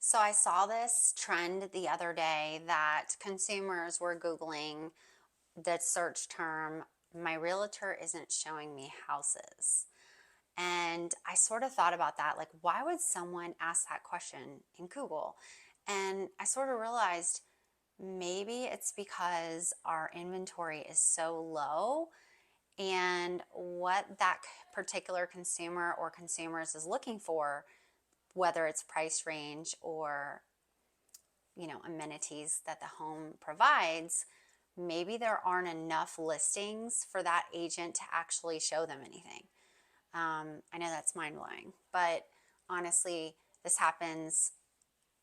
So I saw this trend the other day that consumers were Googling the search term, my realtor isn't showing me houses. And I sort of thought about that, like, why would someone ask that question in Google? And I sort of realized maybe it's because our inventory is so low, and what that particular consumer or consumers is looking for, whether it's price range or amenities that the home provides, maybe there aren't enough listings for that agent to actually show them anything. I know that's mind blowing, but honestly, this happens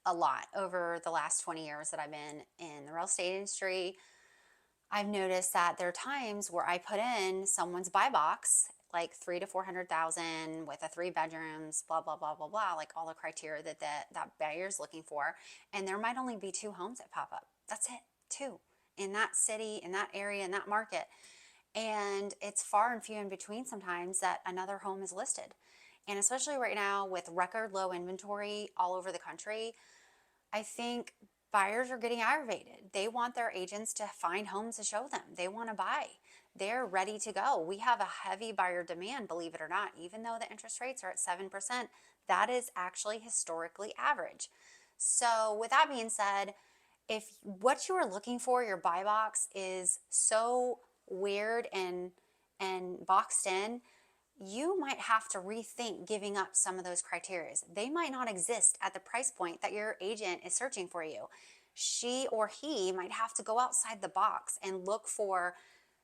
a lot over the last 20 years that I've been in the real estate industry. I've noticed that there are times where I put in someone's buy box, like 3 to 400,000 with a 3 bedrooms, blah blah blah blah blah, like all the criteria that buyer's looking for, and there might only be 2 homes that pop up. That's it, two in that city, in that area, in that market, and it's far and few in between sometimes that another home is listed. And especially right now with record low inventory all over the country, I think buyers are getting aggravated. They want their agents to find homes to show them. They want to buy. They're ready to go. We have a heavy buyer demand, believe it or not. Even though the interest rates are at 7%, that is actually historically average. So, with that being said, if what you are looking for, your buy box, is so weird and boxed in, you might have to rethink giving up some of those criteria. They might not exist at the price point that your agent is searching for you. She or he might have to go outside the box and look for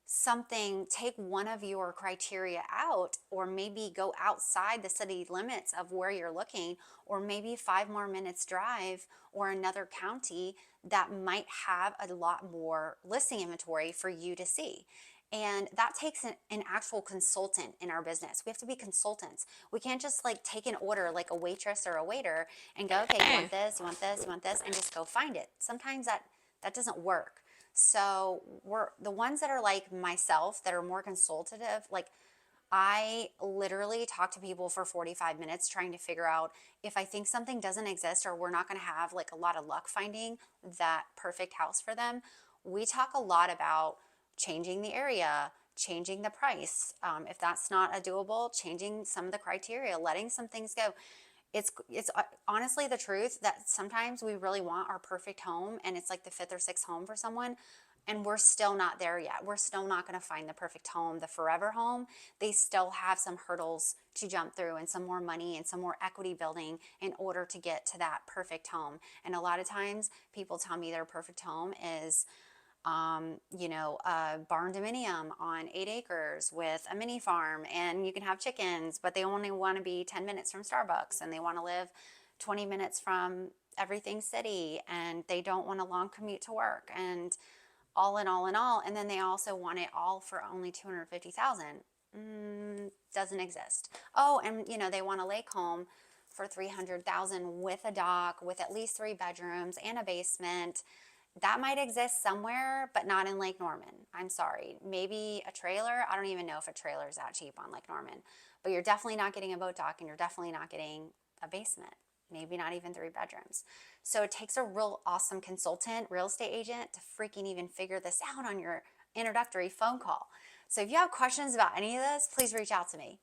something, take one of your criteria out, or maybe go outside the city limits of where you're looking, or maybe 5 more minutes drive or another county that might have a lot more listing inventory for you to see. And that takes an actual consultant in our business. We have to be consultants. We can't just like take an order like a waitress or a waiter and go, okay, you want this, you want this, you want this, and just go find it. Sometimes that doesn't work. So we're the ones that are like myself that are more consultative. Like, I literally talk to people for 45 minutes trying to figure out if I think something doesn't exist or we're not going to have like a lot of luck finding that perfect house for them. We talk a lot about changing the area, changing the price. If that's not a doable, changing some of the criteria, letting some things go. It's honestly the truth that sometimes we really want our perfect home, and it's like the fifth or sixth home for someone, and we're still not there yet. We're still not going to find the perfect home, the forever home. They still have some hurdles to jump through and some more money and some more equity building in order to get to that perfect home. And a lot of times people tell me their perfect home is a barn dominium on 8 acres with a mini farm, and you can have chickens, but they only want to be 10 minutes from Starbucks, and they want to live 20 minutes from everything city, and they don't want a long commute to work, and all in all in all. And then they also want it all for only 250,000. Doesn't exist. Oh, and they want a lake home for 300,000 with a dock, with at least 3 bedrooms and a basement. That might exist somewhere, but not in Lake Norman. I'm sorry. Maybe a trailer. I don't even know if a trailer is that cheap on Lake Norman. But you're definitely not getting a boat dock, and you're definitely not getting a basement. Maybe not even 3 bedrooms. So it takes a real awesome consultant, real estate agent, to freaking even figure this out on your introductory phone call. So if you have questions about any of this, please reach out to me.